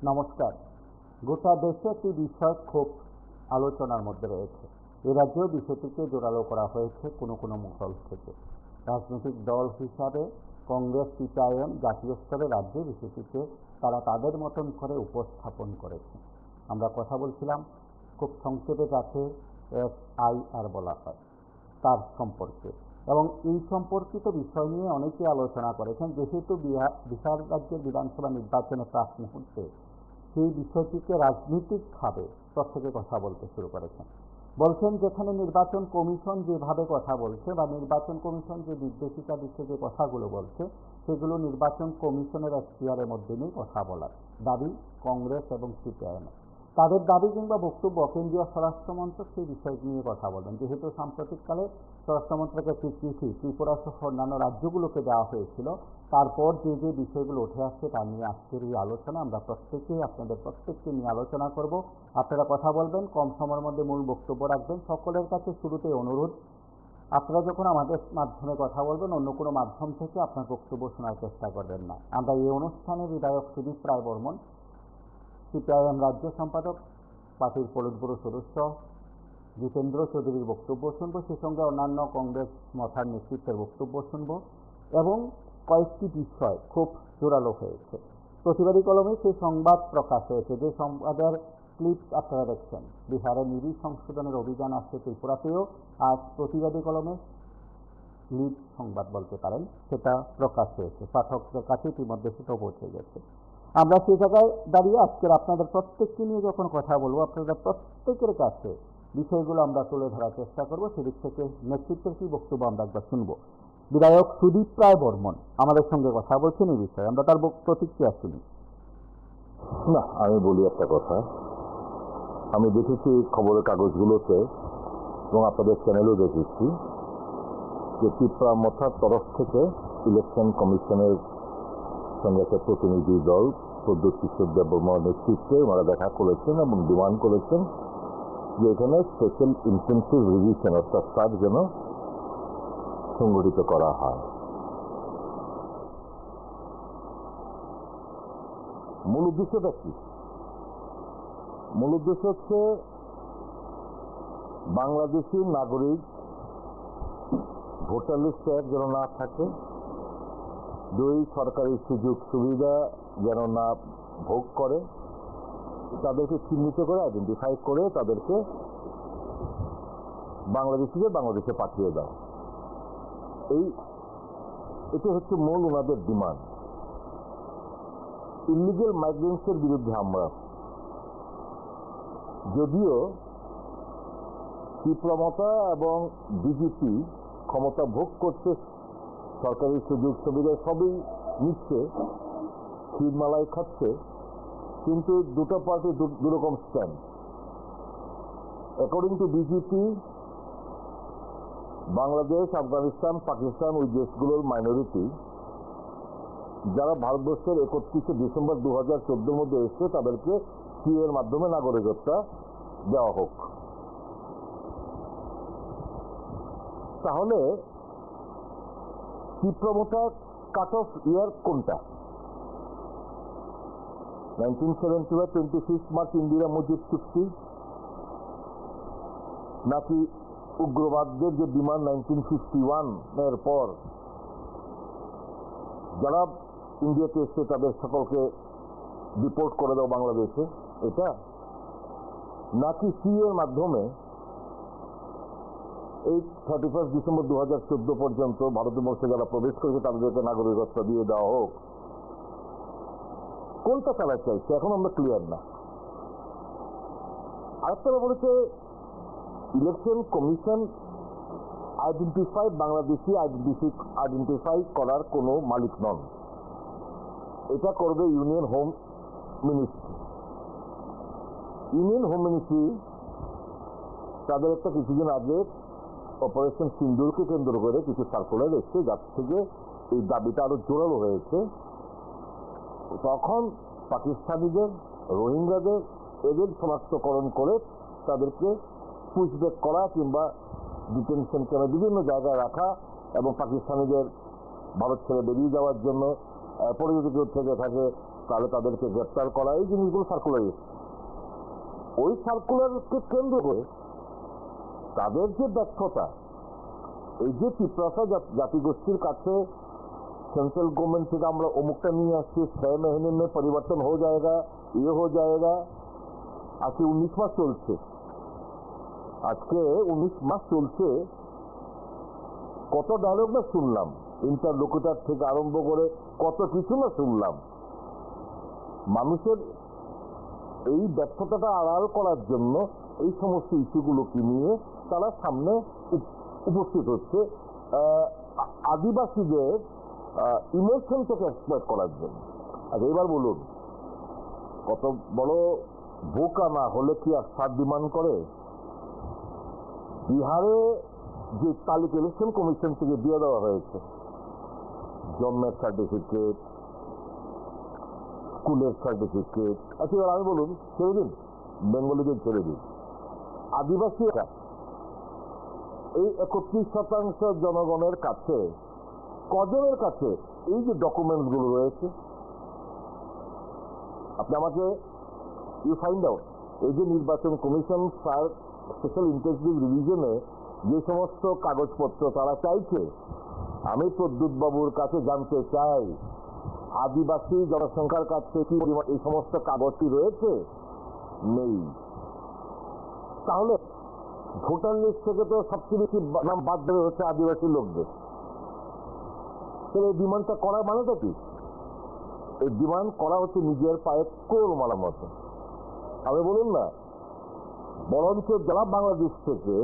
নমস্কার। গোটা দেশে একটি বিষয় খুব আলোচনার মধ্যে রয়েছে। এ রাজ্যেও বিষয়টিকে জোরালো করা হয়েছে কোনো কোনো মহল থেকে। রাজনৈতিক দল হিসাবে কংগ্রেস, সিপিআইএম জাতীয় স্তরে রাজ্যে বিষয়টিকে তারা তাদের মতন করে উপস্থাপন করেছে। আমরা কথা বলছিলাম খুব সংক্ষেপে যাকে SIR বলা হয় তার সম্পর্কে, এবং এই সম্পর্কিত বিষয় নিয়ে অনেকে আলোচনা করেছেন। যেহেতু বিহার রাজ্যের বিধানসভা নির্বাচনের প্রাক মুহূর্তে সেই বিষয়টিকে রাজনৈতিকভাবে প্রত্যেকে কথা বলতে শুরু করেছেন। বলছেন যেখানে নির্বাচন কমিশন যেভাবে কথা বলছে বা নির্বাচন কমিশন যে নির্দেশিকা দিচ্ছে, যে কথাগুলো বলছে, সেগুলো নির্বাচন কমিশনের এখতিয়ারের মধ্যে নিয়ে কথা বলার দাবি কংগ্রেস এবং সিপিআইএম। তাদের দাবি কিংবা বক্তব্য কেন্দ্রীয় স্বরাষ্ট্রমন্ত্রক সেই বিষয় নিয়ে কথা বলবেন। যেহেতু সাম্প্রতিককালে স্বরাষ্ট্রমন্ত্রকের একটি চিঠি ত্রিপুরা সহ অন্যান্য রাজ্যগুলোকে দেওয়া হয়েছিল, তারপর যে যে বিষয়গুলো উঠে আসছে তা নিয়ে আজকের এই আলোচনা। আমরা আপনাদের প্রত্যেককে নিয়ে আলোচনা করব। আপনারা কথা বলবেন, কম সময়ের মধ্যে মূল বক্তব্য রাখবেন। সকলের কাছে শুরুতে অনুরোধ, আপনারা যখন আমাদের মাধ্যমে কথা বলবেন অন্য কোনো মাধ্যম থেকে আপনার বক্তব্য শোনার চেষ্টা করবেন না। আমরা এই অনুষ্ঠানে বিধায়ক সুদীপ রায় বর্মন, সিপিআইএম রাজ্য সম্পাদক, পার্টির পলিট ব্যুরো সদস্য জিতেন্দ্র চৌধুরীর বক্তব্য শুনব। সেই সঙ্গে অন্যান্য কংগ্রেস মথার নেতৃত্বের বক্তব্য শুনব এবং কয়েকটি বিষয় খুব জোরালো হয়েছে। প্রতিবাদী কলমে সেই সংবাদ প্রকাশ হয়েছে, যে সংবাদের ক্লিপ আপনারা দেখছেন। বিহারের নিরী সংশোধনের অভিযান আসছে ত্রিপুরাতেও। আজ প্রতিবাদী কলমে লিড সংবাদ বলতে পারেন, সেটা প্রকাশ হয়েছে। পাঠকদের কাছে ইতিমধ্যে সেটা পৌঁছে গেছে। আমরা সেই জায়গায় দাঁড়িয়ে আজকের আপনাদের প্রত্যেককে নিয়ে যখন কথা বলবো, আপনাদের প্রত্যেকের কাছে বিষয়গুলো আমরা তুলে ধরার চেষ্টা করবো। সেদিক থেকে নেতৃত্বের কি বক্তব্য আমরা একবার শুনবো। বিধায়ক সুদীপ রায় বর্মন আমাদের সঙ্গে কথা বলছেন এই বিষয়ে, আমরা তার প্রতিক্রিয়া শুনি। না, আমি বলি একটা কথা। আমি দেখেছি খবরের কাগজগুলোতে এবং আপনাদের চ্যানেলেও দেখেছি যে ত্রিপুরা মথার তরফ থেকে ইলেকশন কমিশনের সঙ্গে একটা প্রতিনিধি দল প্রদ্যোৎ কিশোর দেববর্মার নেতৃত্বে ওনারা দেখা করেছেন এবং ডিমান্ড করেছেন যে এখানে স্পেশাল ইন্টেন্সিভ রিভিশন অর্থাৎ সার্চ যেন সংগঠিত করা হয়। মূল উদ্দেশ্যটা কি? মূল উদ্দেশ্য হচ্ছে বাংলাদেশি নাগরিক ভোটার লিস্টে যেন না থাকে, দুই সরকারি সুযোগ সুবিধা যেন না ভোগ করে, তাদেরকে চিহ্নিত করে আইডেন্টিফাই করে তাদেরকে বাংলাদেশে পাঠিয়ে দাও। এটা হচ্ছে মূল ওনাদের ডিমান্ড। ইলিগাল মাইগ্রেন্টসের বিরুদ্ধে আমরা, যদিও ত্রিপুরা এবং বিজেপি ক্ষমতা ভোগ করছে, সরকারি সুযোগ সুবিধা সবই নিচ্ছে, ক্ষীরমালাই খাচ্ছে, কিন্তু দুটো পার্টি দুরকম stand. According to BJP, Bangladesh, Afghanistan, Pakistan ওই দেশগুলোর মাইনরিটি যারা ভারতবর্ষের 31শে ডিসেম্বর 2014 মধ্যে এসছে তাদেরকে সিএর মাধ্যমে নাগরিকত্ব দেওয়া হোক। তাহলে ত্রিপুরা কাট অফ ইয়ার কোনটা? 1975 26 মার্চ ইন্দিরা মুজিব চুক্তি, নাকি উগ্রবাদদের যে ডিমান্ড 1951 এর পর যারা ইন্ডিয়াতে এসছে তাদের সকলকে ডিপোর্ট করে দাও বাংলাদেশে, এটা? নাকি সিএর মাধ্যমে এই 31 ডিসেম্বর 2014 পর্যন্ত ভারতবর্ষে যারা প্রবেশ করেছে তাদেরকে নাগরিকত্ব দিয়ে দেওয়া হোক? কোনটা তারা চাইছে এখন আমরা ক্লিয়ার না। আরেকটা ব্যাপার হচ্ছে, ইলেকশন কমিশন বাংলাদেশি আইডেন্টিফাই করার কোনো মালিক নন। এটা করবে union home ministry. Union home ministry তাদের একটা কিছুদিন আগে অপারেশন সিন্দুরকে কেন্দ্র করে কিছু সার্কুলার এসছে, যার থেকে এই দাবিটা আরো জোরালো হয়েছে। তখন পাকিস্তানিদের, রোহিঙ্গাদের এদের শনাক্তকরণ করে তাদেরকে পুশব্যাক করা কিংবা ডিটেনশন ক্যাম্পে বিভিন্ন জায়গায় রাখা এবং পাকিস্তানিদের ভারত ছেড়ে বেরিয়ে যাওয়ার জন্য পরে যদি কেউ থেকে থাকে তাহলে তাদেরকে গ্রেপ্তার করা, এই জিনিসগুলো সার্কুলার এসেছে। ওই সার্কুলারকে কেন্দ্র করে তাদের যে ব্যর্থতা, এই যে পিপড়াসা জাতিগোষ্ঠীর কাছে सेंट्रल गवर्नमेंट থেকে আমরা অমুকটা নিয়ে আসছি, 6 महीने में परिवर्तन हो जाएगा, ये हो जाएगा। আজকে 19 মাস চলছে, আজকে 19 মাস চলছে, কত ডায়লগ না শুনলাম, ইন্টারলোকুটার থেকে আরম্ভ করে কত কিছু না শুনলাম। মানুষের এই ব্যর্থতাটা আড়াল করার জন্য এই সমস্ত ইস্যুগুলোকে নিয়ে তারা সামনে উপস্থিত হচ্ছে আদিবাসীদের ইমোশনটাকে এক্সপ্লয়েট করার জন্য। আচ্ছা এবার বলুন, কত বড় বোকা না হলে কি আর সার ডিমান্ড করে? বিহারে যে তালিকা ইলেকশন কমিশন থেকে দিয়ে দেওয়া হয়েছে, জন্মের সার্টিফিকেট, স্কুলের সার্টিফিকেট, আচ্ছা এবার আমি বলুন, ছেড়ে দিন, বেঙ্গলিদের ছেড়ে দিন, আদিবাসীরা এই 31% জনগণের কাছে কজনের কাছে এই যে ডকুমেন্টস গুলো রয়েছে? আপনি আমাকে ইউ ফাইন্ড আউট। এই যে নির্বাচন কমিশন স্পেশাল ইন্টেন্সিভ রিভিশনে যে সমস্ত কাগজপত্র তারা চাইছে, আমি প্রদ্যুৎ বাবুর কাছে জানতে চাই আদিবাসী জনসংখ্যার কাছে কি এই সমস্ত কাগজটি রয়েছে? নেই। তাহলে ভোটার লিস্ট থেকে তো সবচেয়ে বেশি নাম বাদ দেওয়া হচ্ছে আদিবাসী লোকদের। এই ডিমান্ডটা করার মানেটা কি? এই ডিমান্ড করা হচ্ছে নিজের পায়ে কোর মারার মতো। আমি বলুন না, বরঞ্চ যারা বাংলাদেশ থেকে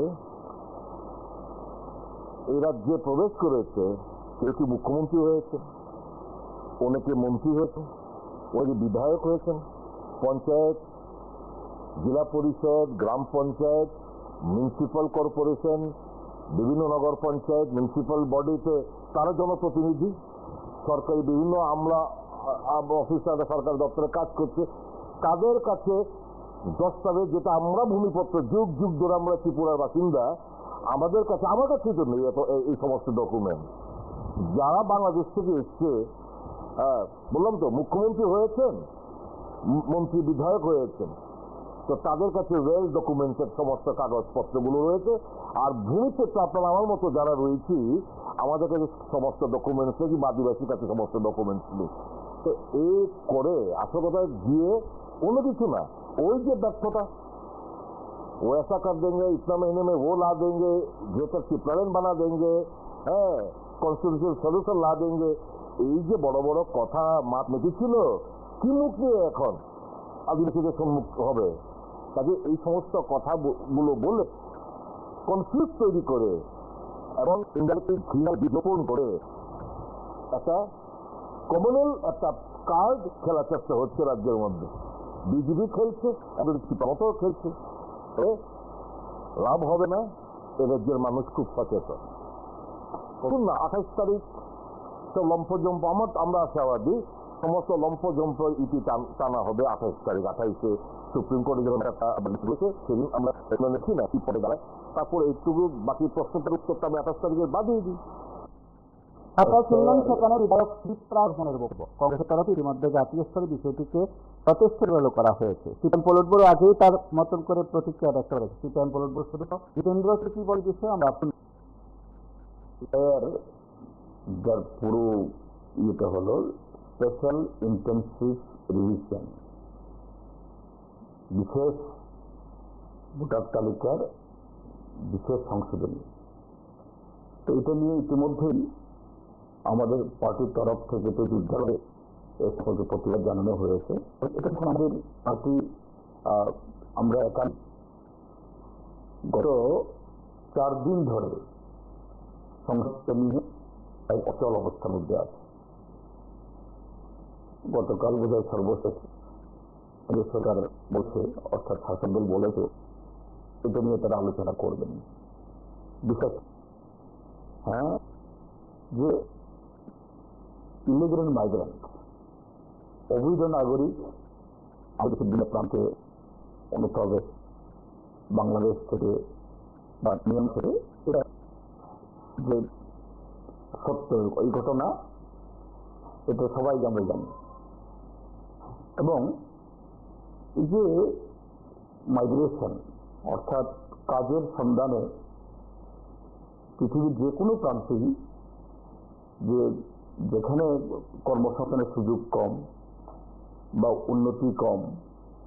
এই রাজ্যে প্রবেশ করেছে, কেউ কি মুখ্যমন্ত্রী হয়েছে, অনেকে মন্ত্রী হয়েছে, অনেকে বিধায়ক হয়েছেন, পঞ্চায়েত, জেলা পরিষদ, গ্রাম পঞ্চায়েত, মিউনিসিপ্যাল কর্পোরেশন, বিভিন্ন নগর পঞ্চায়েত, মিউনিসিপ্যাল বডিতে তারা জনপ্রতিনিধি, সরকারি বিভিন্ন আমলা অফিসাররা সরকার দপ্তরে কাজ করছে, তাদের কাছে দস্তাবেজ, যেটা আমরা ভূমিপত্র যুগ যুগ ধরে আমরা ত্রিপুরার বাসিন্দা, আমাদের কাছে, আমার কাছে তো নেই এই সমস্ত ডকুমেন্ট। যারা বাংলাদেশ থেকে এসছে, বললাম তো মুখ্যমন্ত্রী হয়েছেন, মন্ত্রী বিধায়ক হয়েছেন, তো তাদের কাছে ওয়েল ডকুমেন্টেড সমস্ত কাগজপত্রগুলো রয়েছে। আর ভূমিপত্র আপনারা আমার মতো যারা রয়েছি, আমাদের কাছে সমস্ত ডকুমেন্টস নেই, বা আদিবাসীর কাছে সমস্ত ডকুমেন্টস নেই। তো এই করে আসল কথা গিয়ে অন্য কিছু না, ওই যে ব্যর্থতা, वो ऐसा कर देंगे, इतना महीने में वो ला देंगे, ग्रेटर चिपलाइन बना देंगे, कॉन्स्टिट्यूशनल सॉल्यूशन ला देंगे, এই যে বড় বড় কথা মাত মেতেছিল, কি মুখ নিয়ে এখন আদিবাসীদের সম্মুখ হবে? কাজে এই সমস্ত কথাগুলো বলে কনফিউজ তৈরি করে এবং ইন্ডাইরেক্টলি ঘৃণা বিজ্ঞাপন করে একটা কমনাল একটা কার্ড খেলার চেষ্টা হচ্ছে রাজ্যের মধ্যে। বিজেপি খেলছে, মতো খেলছে, লাভ হবে না। এ রাজ্যের মানুষ খুব সচেতন। না 28 তারিখ তো লম্ফজম্প, আমরা আশাবাদী সমস্ত লম্ফজম্পের ইতি টানা হবে 28 তারিখ। 28-এ সুপ্রিম কোর্টে যখন একটা সেদিন আমরা দেখি না কি পরে দাঁড়ায়। তারপর এইটুকু বাকি প্রশ্নটার উত্তরটা আমি 28 তারিখের বাদেই দিই। আপনারা শুনলেন সেখানে বিধায়ক প্রার্থনের বক্তব্য। কংগ্রেসের তরফে ইতিমধ্যে জাতীয় স্তরে বিষয়টিকে প্রতিষ্ঠিত করা হয়েছে। সিপিএম পলিট ব্যুরো আগেই তার মতন করে প্রতিক্রিয়া ব্যক্ত করেছে। সিপিএম পলিট ব্যুরো শুধু জিতেন্দ্র কি বল বিষয়ে আমরা যার পুরো ইয়েটা হলো স্পেশাল ইন্টেন্সিভ রিভিশন, বিশেষ ভোটার তালিকার বিশেষ সংশোধনী। তো এটা নিয়ে ইতিমধ্যেই আমাদের পার্টির তরফ থেকে তো বিদ্যালয়ে প্রতিবাদ জানানো হয়েছে। এটা আমাদের পার্টি আমরা গত 4 দিন ধরে সংসদ নিয়ে অচল অবস্থার মধ্যে আছে। গতকাল বোধহয় সর্বশেষ সরকার বলছে, অর্থাৎ শাসক দল বলেছে এটা নিয়ে তারা আলোচনা করবেন। বিশেষ যে ইমিগ্রেন্ট মাইগ্রেন্ট, অবৈধ নাগরিক আমাদের বিভিন্ন প্রান্তে অনুপ্রবেশ বাংলাদেশ থেকে বা নিয়ম থেকে, এটা যে সত্য এই ঘটনা, এটা সবাই আমরা জানি। এবং এই যে মাইগ্রেশন অর্থাৎ কাজের সন্ধানে পৃথিবীর যে কোনো প্রান্তেই যেখানে কর্মসংস্থানের সুযোগ কম বা উন্নতি কম,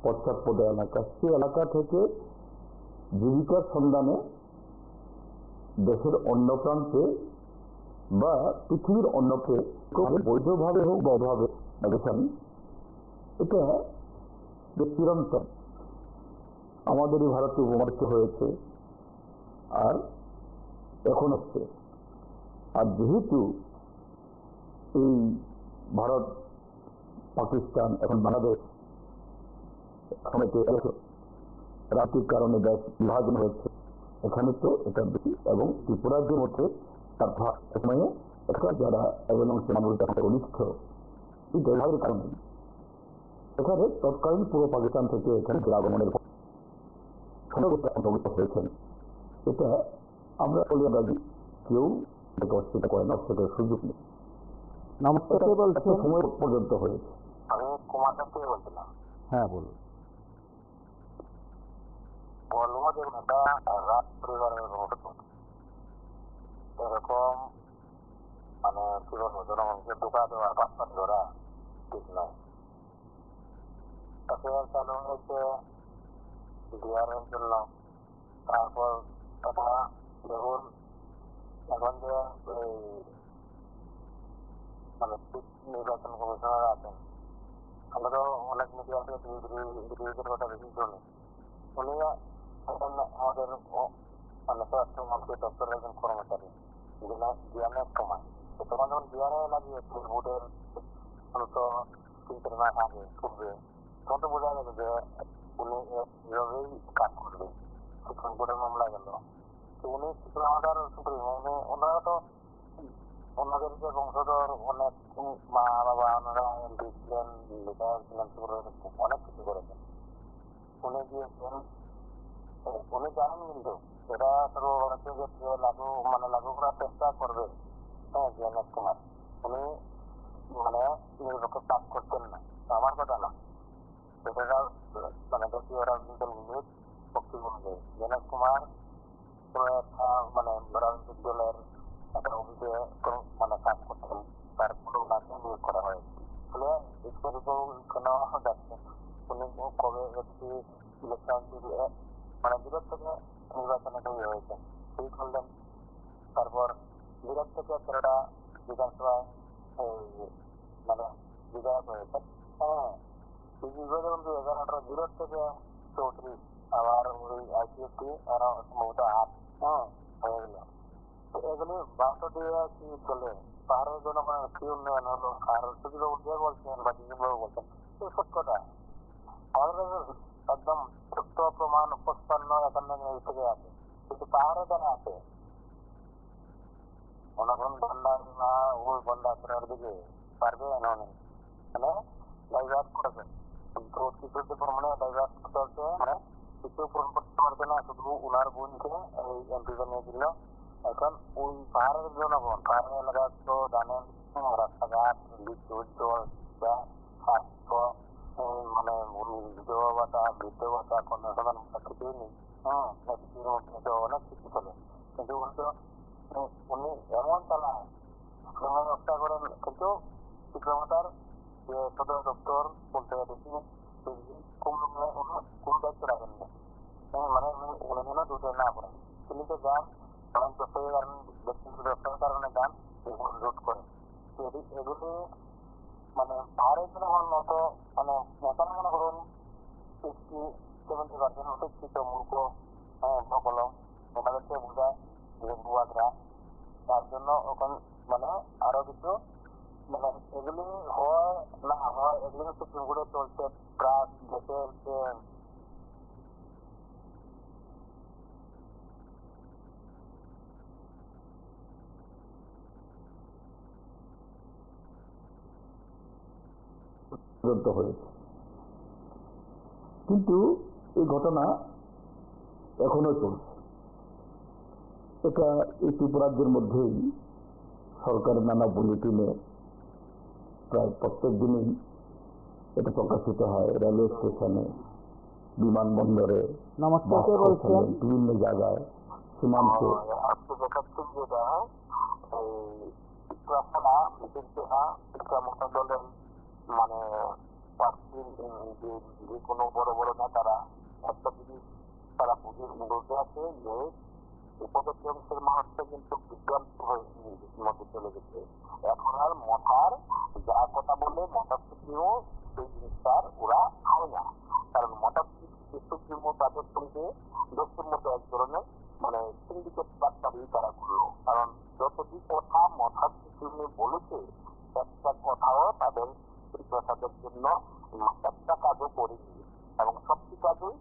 পশ্চাৎপদ এলাকা, সে এলাকা থেকে জীবিকার সন্ধানে দেশের অন্য প্রান্তে বা পৃথিবীর অন্যকে বৈধভাবে হোক বা অভাবে মাইগ্রেশন, এটা যে চিরন্তন আমাদের এই ভারতে উপমহাদেশে হয়েছে আর এখন হচ্ছে। আর যেহেতু এই ভারত, পাকিস্তান, এখন বাংলাদেশ রাজনৈতিক কারণে দেশ বিভাজন হয়েছে, এখানে তো এটা বেশি এবং ত্রিপুরাজ্যের মধ্যে সময়ে একটা যারা একজন অংশের মানুষ অনিষ্ঠ এই ব্যবহারের কারণে এখানে তৎকালীন পূর্ব পাকিস্তান থেকে এখানে আগমনের হয়েছেন। এটা আমরা বলি আমরা কেউ অস্বীকার করে না, অস্বীকার সুযোগ নেই। সময় পর্যন্ত হয়েছে। আমি কুমার দাস থেকে বলছিলাম। হ্যাঁ, বলুন। বলবদের নেতা রাজ পরিবারের এরকম মানে কি বলবো, জনগণকে ঢোকা দেওয়ার পাশপাত ধরা ঠিক নয়। এফআইআর চালু হয়েছে বিহারের জন্য। তারপর এটা দেখুন এখন যে মানে নির্বাচন কমিশনার আছেন, আমরা তো অনেক মিডিয়াতে বিরোধীদের কথা বেশি শুনি। উনি এখন আমাদের মানে স্বরাষ্ট্রমন্ত্রী দপ্তরের একজন কর্মচারী জ্ঞানের সময় তখন যখন বিহারে লাগিয়েছে ভোটের অন্তত 3-4 মাস আগে করবে, তখন তো বোঝা গেল যে উনি এভাবেই কাজ করবে। সুপ্রিম কোর্টের মামলা গেল, তো উনি আমাদের সুপ্রিম ওনারা তো ওনাদের যে বংশধর অনেক মা বাবা ওনারা এমপি ছিলেন, বিধায়ক ছিলেন, অনেক কিছু করেছেন। উনি গিয়েছেন, উনি জানেন কিন্তু এটা সর্বভারতীয় যে লাগু করার চেষ্টা করবে। হ্যাঁ, জ্ঞানেশ কুমার উনি মানে নিরপেক্ষ কাজ করতেন না, আমার কথা না, সেটা মানে জাতীয় রাজনৈতিক নিউজ পক্ষে অনুযায়ী জ্ঞানেশ কুমার কোনো একটা মানে রাজনৈতিক দলের একটা অফিসে মানে কাজ করতেন, তারপরে ওনাকে নিয়োগ করা হয়েছে। ফলে কেন যাচ্ছে উনি কবে একটি ইলেকশন মানে বিরোধ থেকে নির্বাচনে তৈরি হয়েছে সেই করলেন। তারপর বিরোধ থেকে 13টা বিধানসভায় মানে বিধায়ক হয়েছে। হ্যাঁ, যখন 2018 বিরোধ থেকে 34, আবার ওই আইসিএসটি আরো সম্ভবত 8 হয়ে গেল। তো এগুলি বাধ্য দিয়ে কি চলে, পাহাড়ের জনগণের কি উন্নয়ন হলো? আর সুবিধাবাবু যে বলছেন বা জিজুবাবু বলছেন এই সত্যটা আমাদের একদম সত্য প্রমাণ 55-51 থেকে আছে, কিন্তু পাহাড়ে যারা আছে অনগণ বন্যার না ওই বন্যা করার দিকে পারবে এমন মানে ডাইভার্ট করেছে, কিছু প্রমাণে ডাইভার্ট করতে মানে কিছু পূরণ করতে পারছে না, শুধু ওনার বোনকে এই এমপিকে নিয়ে দিল। এখন ওই পাহাড়ের জনগণ পাহাড়ের এলাকা তো জানেন রাস্তাঘাট, বিদ্যুৎ, জল, স্বাস্থ্য, মানে বিধবা ভাতা, বৃদ্ধ ভাতা, কন্যাসন্তান কিছুই নেই। অনেক কিছু চলে, কিন্তু উনি এমন চালায় ব্যবস্থা করেন, কিন্তু শিক্ষকতার যে সদর দপ্তর বলতে দেখি কোন দায়িত্ব রাখেন না, মানে উনি যেন দুটো না করেন। তিনি তো যান ব্যক্তিগত ব্যবসার কারণে যান, লুট করেন। এগুলি মানে পাহাড়ের জন্য মতো মানে নেতারা মনে করুন 60-70% অশিক্ষিত মূর্খ প্রকলম, ওনাদেরকে বোঝায় যে বুয়াদরা, তার জন্য ওখান মানে আরো কিছু মানে এগুলি হয় না হয় এগুলি সুপ্রিম কোর্টে চলছে। প্রায় দেশের যে হয়েছে, কিন্তু এই ঘটনা এখনো চলছে। এটা এই ত্রিপুরাজ্যের মধ্যেই সরকারের নানা বুলেটিনে প্রায় প্রত্যেক দিনই এটা প্রকাশিত হয় রেলওয়ে স্টেশনে, বিমানবন্দরে, নমস্কার, কে বলছেন? বিভিন্ন জায়গায়, সীমান্তে। আজকে দেখাচ্ছে যেটা এই চিত্রাখানা শিক্ষা মন্ত্রণালয়ের মানে প্রার্থীর যে কোনো বড় বড় নেতারা একটা জিনিস তারা বুঝে আছে যে উপজাতি অংশের মানুষটা কিন্তু বিভ্রান্ত মধ্যে চলে গেছে। এখন আর মঠার যা কথা বলে মঠার সুপ্রিমো সেই জিনিসটার ওরা খায় না, কারণ মঠার সুপ্রিমো তাদের সঙ্গে দেশের মধ্যে এক ধরনের মানে সিন্ডিকেট বার্তারি তারা করলো। কারণ যতটি কথা মঠার সুপ্রিমো বলেছে একটা কথাও তাদের প্রসাদের জন্য একটা কাজও করেনি, এবং সবটি কাজই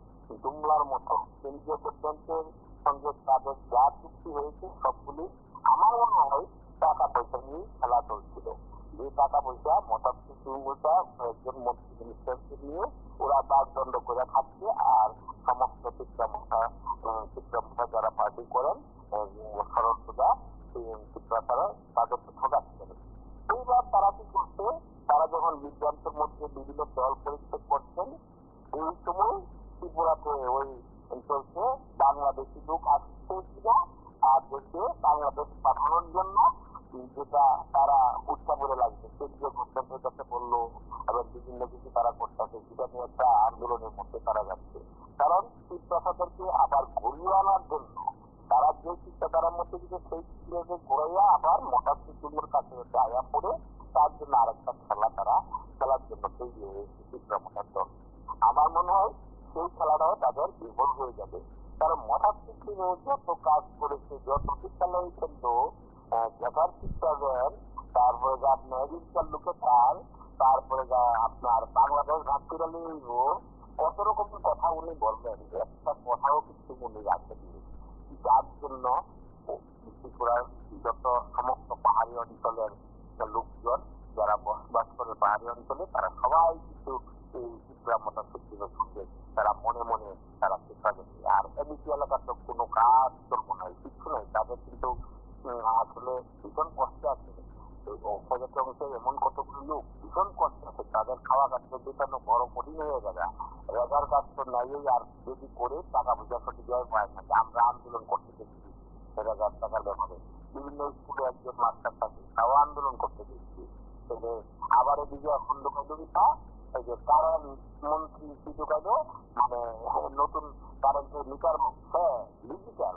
জুমলার মতো কেন্দ্রীয় গভর্নমেন্টের সঙ্গে তাদের যা চুক্তি হয়েছে সবগুলি আমার মনে হয় টাকা পয়সা নিয়ে খেলা চলছিল। যে টাকা পয়সা মঠার সুপ্রিমোটা একজন মন্ত্রী মিনিস্টারকে নিয়ে ওরা বাগদণ্ড করে খাচ্ছে, আর সমস্ত শিক্ষামঠা যারা পার্টি করেন সরস্বতা চিত্রাচারা তাদেরকে ঠকাচ্ছে। এইবার তারা কি করছে, তারা যখন বিভ্রান্তের মধ্যে বিভিন্ন দল পরিচ্ছেদ করছেন এই সময় ত্রিপুরাতে ওই চলছে বাংলাদেশি লোক আসছে কিনা আর দেশে বাংলাদেশ পাঠানোর জন্য যেটা তারা উৎসাবরে লাগছে কেন্দ্রীয় গভর্নমেন্টের কাছে বললো, আবার বিভিন্ন কিছু তারা করতেছে, সেটা নিয়ে একটা আন্দোলনের মধ্যে তারা যাচ্ছে। কারণ শিক্ষাসাদেরকে আবার ঘুরিয়ে আনার জন্য তারা যে চিন্তাধারার মধ্যে দিকে সেই চিন্তাকে ঘুরাইয়া আবার মোটা সুপ্রিমোর কাছে আয়া পড়ে তার জন্য আরেকটা খেলা তারা খেলার জন্য তৈরি হয়েছে চিত্রামোটার দল। আমার মনে হয় সেই খেলাটাও তাদের বিফল হয়ে যাবে, কারণ মোটা সুপ্রিমো যত কাজ করেছে, যত বিদ্যালয় কেন্দ্র দেখার চিন্তা দেন, তারপরে যা মেডিকেল লোকেশন, তারপরে যা আপনার বাংলাদেশ ভাস্কুরালি কত রকমের কথা উনি বললেন, একটা কথাও কিন্তু উনি রাখেননি। যার জন্য ত্রিপুরার যত সমস্ত পাহাড়ি অঞ্চলের লোকজন যারা বসবাস করে পাহাড়ি অঞ্চলে তারা সবাই কিন্তু এই চিত্রামোটা সুপ্রিমের সঙ্গে তারা মনে মনে তারা চেষ্টা গেছে। আর এমনিকি এলাকার তো কোনো কাজ চলবো নয়, কিছু নয়, তাদের কিন্তু আসলে ভীষণ কষ্টে আছে। উপজাতি অংশে এমন কতগুলো লোক ভীষণ কষ্টে আছে, তাদের খাওয়া খাদ্য বেতন বড় কঠিন হয়ে যাবে। রেজার কাজ তো নাই, আর যদি করে টাকা পয়সা সঠিক পায় না। আমরা আন্দোলন করতে দেখছি রেজার টাকার ব্যাপারে, বিভিন্ন স্কুলে একজন মাস্টার থাকে তাও আন্দোলন করতে দেখছি। আবার এদিকে এখন ঢুকা এই যে কারেন্ট মন্ত্রী কি ঢুকাইলো, মানে নতুন কারেন্টের মিটার হ্যাঁ ডিজিটাল,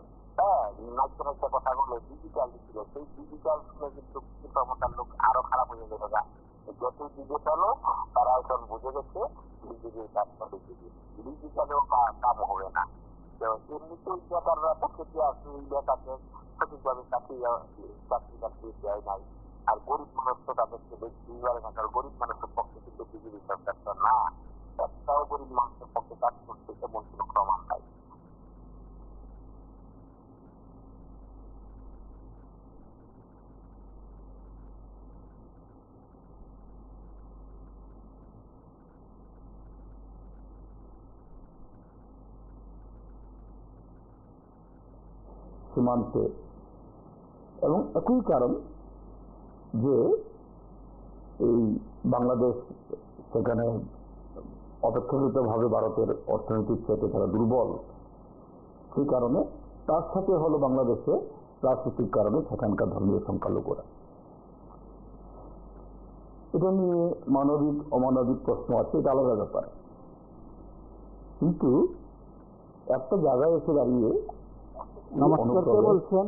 নাচতে নাচতে কথা বলে ডিজিটাল দিচ্ছিল, সেই ডিজিটাল শুনে কিন্তু ক্ষমতার লোক আরো খারাপ হয়ে গেছে। যতই ডিজিটাল হোক তারা এখন বুঝে গেছে বিজেপির কাজটা বেশি ডিজিটালেও কাম হবে না। তো এমনিতেই বেকাররা প্রকৃতি আছে, এই বেকারকে সঠিকভাবে চাকরি দেয় নাই, আর গরিব মানুষ তো তাদেরকে দেখতে পারে না, কারণ গরিব মানুষের পক্ষে কিন্তু বিজেপি সরকারটা না, একটাও গরিব মানুষের পক্ষে কাজ করতে এমন কোনো প্রমাণ নাই। সীমান্তে, এবং একই কারণ যে এই বাংলাদেশ সেখানে অপেক্ষাকৃতভাবে ভারতের অর্থনৈতিক ক্ষেত্রে তারা দুর্বল, সেই কারণে তার সাথে হলো বাংলাদেশে রাজনৈতিক কারণে সেখানকার ধর্মীয় সংখ্যালঘুরা। এটা নিয়ে মানবিক অমানবিক প্রশ্ন আছে, এটা আলাদা ব্যাপার। কিন্তু একটা জায়গায় এসে দাঁড়িয়ে নমস্কার, কে বলছেন?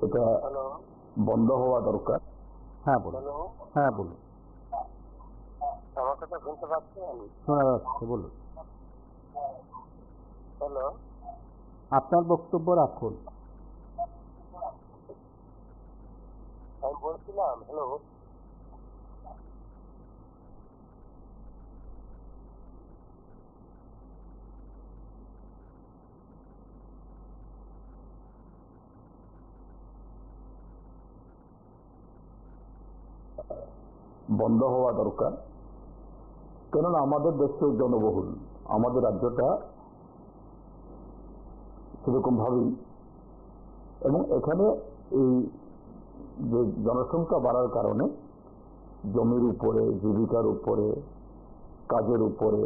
এটা বন্ধ হওয়া দরকার। হ্যাঁ বলুন। হ্যাঁ বলুন, আমার কথা শুনতে পাচ্ছেন? শোনা যাচ্ছে, বলুন। হ্যালো, আপনার বক্তব্য রাখুন। আমি বলছিলাম হ্যালো, বন্ধ হওয়া দরকার, কেননা আমাদের দেশে জনবহুল, আমাদের রাজ্যটা সেরকম ভাবেই, এবং এখানে এই যে জনসংখ্যা বাড়ার কারণে জমির উপরে, জীবিকার উপরে, কাজের উপরে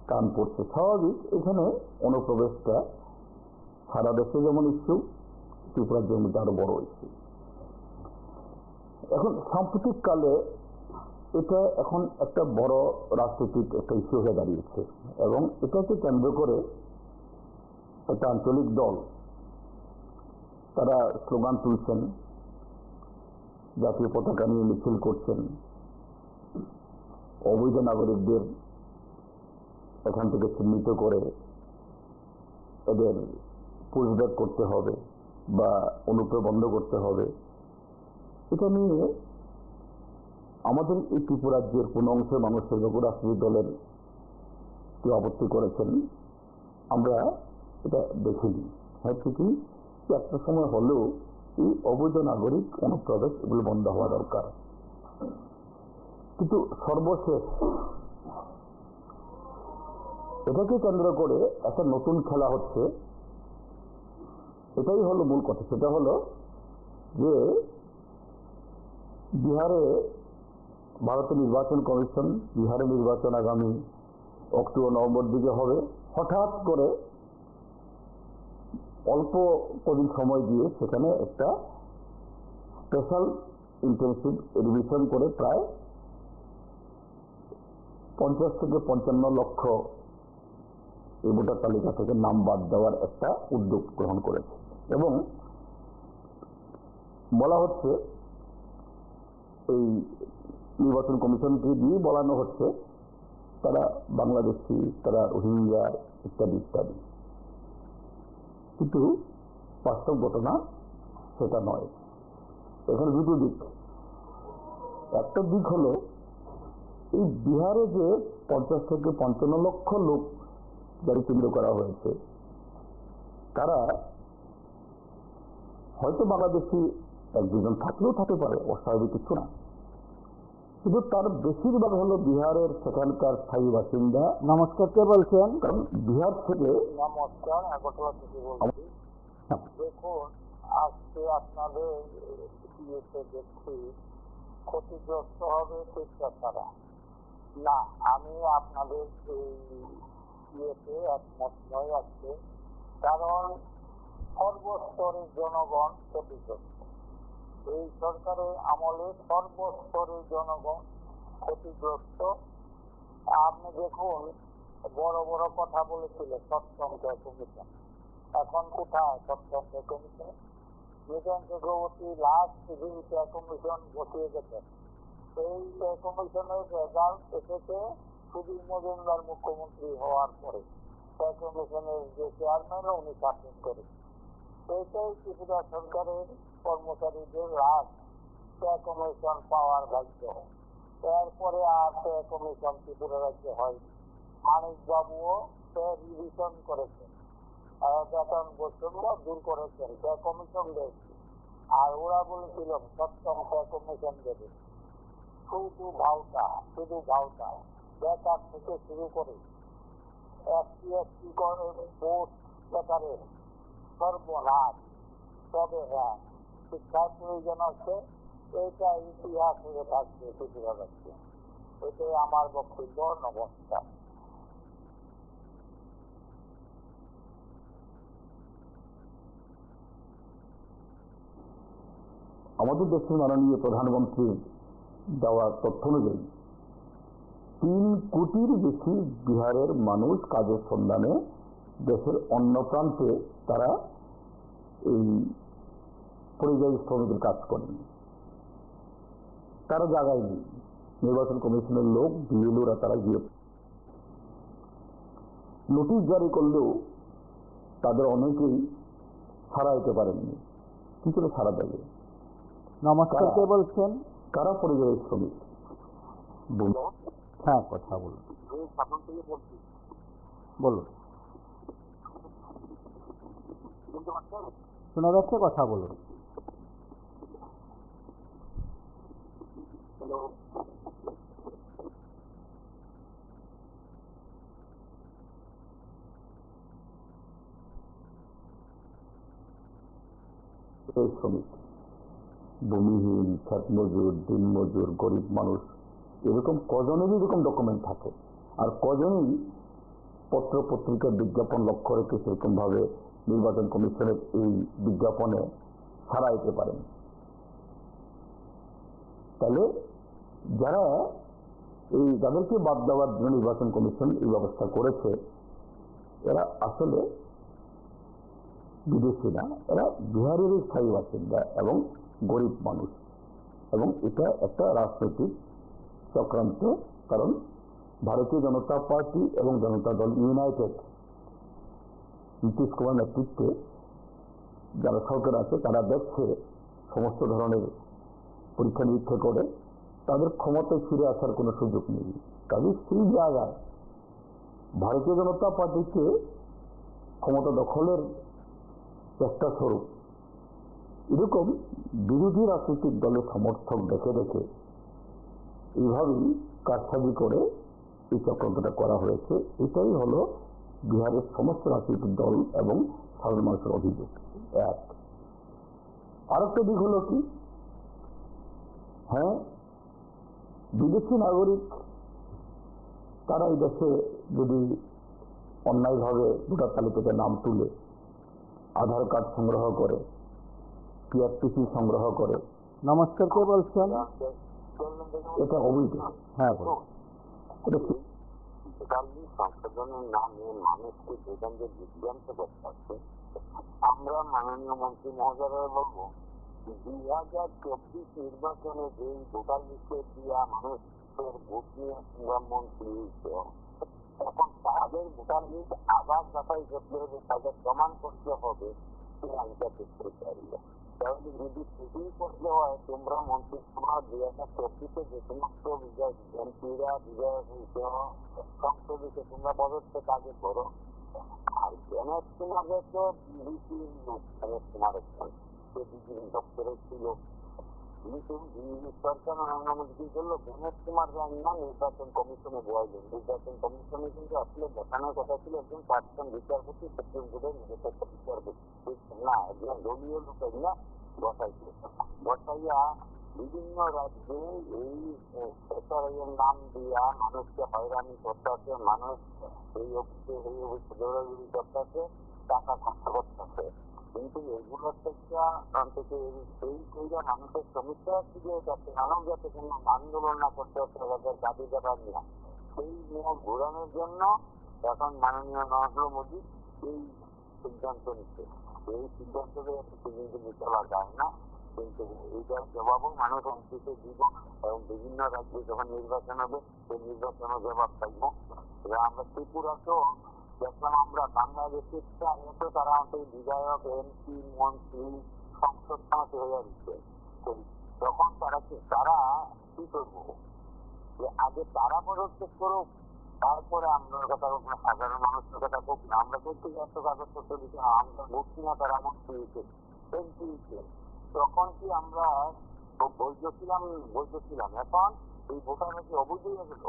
টান পড়ছে। স্বাভাবিক এখানে অনুপ্রবেশটা সারা দেশে যেমন ইস্যু, ত্রিপুরার জমিতে আরো বড় ইস্যু। এখন সাম্প্রতিক কালে এটা এখন একটা বড় রাজনৈতিক একটা ইস্যু হয়ে দাঁড়িয়েছে এবং এটাকে কেন্দ্র করে একটা আঞ্চলিক দল তারা স্লোগান তুলছেন, জাতীয় পতাকা নিয়ে মিছিল করছেন, অবৈধ নাগরিকদের এখান থেকে চিহ্নিত করে এদের পুশব্যাক করতে হবে বা অনুপ্রবেশ বন্ধ করতে হবে। এটা নিয়ে আমাদের এই ত্রিপুরা রাজ্যের কোন অংশের মানুষের রাজনৈতিক দলের কেউ আপত্তি করেছেন আমরা এটা দেখিনি। হ্যাঁ, ঠিকই একটা সময় হলেও এই অবৈধ নাগরিক অনুপ্রবেশ এগুলো বন্ধ হওয়া দরকার। কিন্তু সর্বশেষ এটাকে কেন্দ্র করে একটা নতুন খেলা হচ্ছে। এটাই হলো মূল কথা। সেটা হলো যে বিহারে ভারতের নির্বাচন কমিশন, বিহারের নির্বাচন আগামী অক্টোবর নভেম্বর দিকে হবে। হঠাৎ করে অল্প কদিন সময় দিয়ে সেখানে একটা স্পেশাল ইন্টেনসিভ রিভিশন করে প্রায় 50 থেকে 55 লক্ষ এই ভোটার তালিকা থেকে নাম বাদ দেওয়ার একটা উদ্যোগ গ্রহণ করেছে এবং বলা হচ্ছে এই নির্বাচন কমিশনকে দিয়ে বলানো হচ্ছে তারা বাংলাদেশি, তারা রোহিঙ্গা ইত্যাদি ইত্যাদি। কিন্তু বাস্তব ঘটনা সেটা নয়। এখানে দুটো দিক। একটা দিক হলো এই বিহারে যে 50 থেকে 55 লক্ষ লোক যারা চিহ্নিত করা হয়েছে তারা হয়তো বাংলাদেশি এক দুজন থাকলেও থাকতে পারে, অস্বাভাবিক কিছু না, কিন্তু তার বেশিরভাগ হলো বিহারের সেখানকার স্থায়ী বাসিন্দা। নমস্কার, কে বলছেন? কারণ বিহার থেকে নমস্কার, আগরতলা থেকে বলছি। দেখুন, আজকে আপনাদের ইয়েতে দেখছি ক্ষতিগ্রস্ত হবে শিক্ষার্থীরা। না, আমি আপনাদের এই ইয়েতে একমত নই আজকে। কারণ সর্বস্তরের জনগণ ক্ষতিগ্রস্ত। এই সরকারের আমলে সর্বস্তরের জনগণ ক্ষতিগ্রস্ত। আপনি দেখুন, বড় বড় কথা বলেছিল সপ্তম কমিশন, এখন কোথায় সপ্তম কমিশন? মিজান চক্রবর্তী লাস্ট দিনটা কমিশন বসিয়ে গেছে। এই কমিশনের রেজাল্ট এসেছে সুধীর মজুমদার মুখ্যমন্ত্রী হওয়ার পরে। কমিশনের যে চেয়ারম্যান উনি শাসন করেন। এইটাই ত্রিপুরা সরকারের কর্মচারীদের লাস্ট কমিশন পাওয়ার ভাগ্য। এরপরে আর কমিশন ত্রিপুরা রাজ্যে হয়নি। মানিক বাবুও রিভিশন করেছেন, বেতন বৈষম্য দূর করেছেন, কমিশন দিয়েছে। আর ওরা বলেছিল সপ্তম কমিশন দেবে। শুধু ভাওতা, শুধু ভাওতা। বেকার থেকে শুরু করে এসটি পোস্ট বেকারের সর্বনাশ। তবে হ্যাঁ, শিক্ষার প্রয়োজন আছে, এটা ইতিহাস হয়ে থাকবে ত্রিপুরা রাজ্যে। এটাই আমার বক্তব্য। নমস্কার। আমাদের দেশের মাননীয় প্রধানমন্ত্রীর দেওয়া তথ্য অনুযায়ী 3 কোটির বেশি বিহারের মানুষ কাজের সন্ধানে দেশের অন্য প্রান্তে তারা এই পরিযায়ী শ্রমিকের কাজ করেন। তারা জায়গায় নেই। নির্বাচন কমিশনের লোক, বিএলওরা তারা গিয়ে নোটিশ জারি করলেও তাদের অনেকেই ছাড়া দিতে পারেননি। কি করে ছাড়া দেবে? নমস্কার, কে বলছেন? কারা পরিযায়ী শ্রমিক? হ্যাঁ, কথা বলুন। বলুন, শোনা যাচ্ছে, কথা বলুন। শ্রমিক ভূমিহীন, খেত মজুর, দিন মজুর, গরিব মানুষ, এরকম কজনেরই এরকম ডকুমেন্ট থাকে, আর কজনই পত্র পত্রিকার বিজ্ঞাপন লক্ষ্য রেখে সেরকমভাবে নির্বাচন কমিশনের এই বিজ্ঞাপনে সাড়া দিতে পারেন। তাহলে যারা যাদেরকে বাদ দেওয়ার জন্য নির্বাচন কমিশন এই ব্যবস্থা করেছে, এরা আসলে বিদেশি না, এরা বিহারেরই স্থায়ী বাসিন্দা এবং গরিব মানুষ, এবং এটা একটা রাজনৈতিক চক্রান্ত। কারণ ভারতীয় জনতা পার্টি এবং জনতা দল ইউনাইটেড, নীতিশ কুমার নেতৃত্বে যারা সরকার আছে, তারা দেখছে সমস্ত ধরনের পরীক্ষা নিরীক্ষা করে তাদের ক্ষমতায় ফিরে আসার কোনো সুযোগ নেই। কাজে সেই জায়গায় ভারতীয় জনতা পার্টিকে ক্ষমতা দখলের চেষ্টা স্বরূপ এরকম বিরোধী রাজনৈতিক দলের সমর্থক দেখে দেখে এইভাবেই কারসাজি করে এই চক্রান্তটা করা হয়েছে। এটাই হলো বিহারের সমস্ত রাজনৈতিক দল এবং সাধারণ মানুষের অভিযোগ। এক আরেকটা দিক হলো কি, হ্যাঁ, বিদেশি নাগরিক তারা এই দেশে যদি অন্যায়ভাবে ভোটার তালিকাতে নাম তুলে, আধার কার্ড সংগ্রহ করে, পিআরটিসি সংগ্রহ করে, নমস্কার, কে বলছেন? এটা অবৈধ। হ্যাঁ বলুন। এটা সংশোধনের নামে মানুষকে যেখান যে বিভ্রান্ত করতে, আমরা মাননীয় মন্ত্রী মহোদয় বলবো, 2024 নির্বাচনে যে ভোটার লিস্টে দিয়া মানুষের ভোট নিয়ে মন্ত্রী হয়েছে, তখন তাদের ভোটার লিস্ট আবার যাচাই করতে হবে, তাদের প্রমাণ করতে হবে সেই আইনটা করতে পারবে। তাহলে যদি সেটিই করতে হয়, তোমরা মন্ত্রিসভা 2024 যে সমস্ত এমপিরা বিধায়ক সংসদে তোমরা পদত্যাগ আগে করো। আর গণেশ কুমারের তো গণেশ কুমারের বিজেপি দপ্তরে ছিল, সরকার অনুমোদন করলো, গণেশ কুমার না নির্বাচন কমিশনে বসাইলেন। নির্বাচন কমিশনে কিন্তু আসলে দেখানোর কথা ছিল একজন প্রাক্তন বিচারপতি, সুপ্রিম কোর্টের নিরপেক্ষ বিচারপতি না, একজন দলীয় লোকের না বসাইছে। বসাইয়া বিভিন্ন রাজ্যে এই এসআরআইয়ের নাম দিয়া মানুষকে হয়রানি করতেছে, মানুষ এই অফিসে এই অফিসে দৌড়াদৌড়ি করতেছে, টাকা খরচ করতেছে। কিন্তু এগুলোর থেকে এই কইরা মানুষের সমস্যা ছিল যাতে মানুষ যাতে কোনো আন্দোলন না করতে হচ্ছে তাদের দাবি দেবার নিয়ে, সেই নিয়ম ঘোরানোর জন্য এখন মাননীয় নরেন্দ্র মোদী এই সিদ্ধান্ত নিচ্ছে। এই সিদ্ধান্ত কিন্তু নিতে যায় না, কিন্তু এইটার জবাবও মানুষ অন্তত দিব, এবং বিভিন্ন রাজ্যে যখন নির্বাচন হবে সেই নির্বাচনের জবাব পাইব। এবার আমরা ত্রিপুরাতেও দেখলাম, আমরা বাংলাদেশের তারা আমাদের বিধায়ক, এমপি, মন্ত্রী, সংসদ সমাজে হয়ে দিচ্ছে। তখন তারা কি করবো, যে আগে তারা পদক্ষেপ করুক, তারপরে আমরা কথা হোক না, সাধারণ মানুষের কথা হোক না। আমরা করতে এত কাগজপত্র দিতে আমরা ভোট কিনা তারা মন্ত্রী হয়েছে, এমপি হয়েছে, তখন কি আমরা বৈধ ছিলাম? এখন এই ভোটার হচ্ছে অবৈধ হয়ে গেল।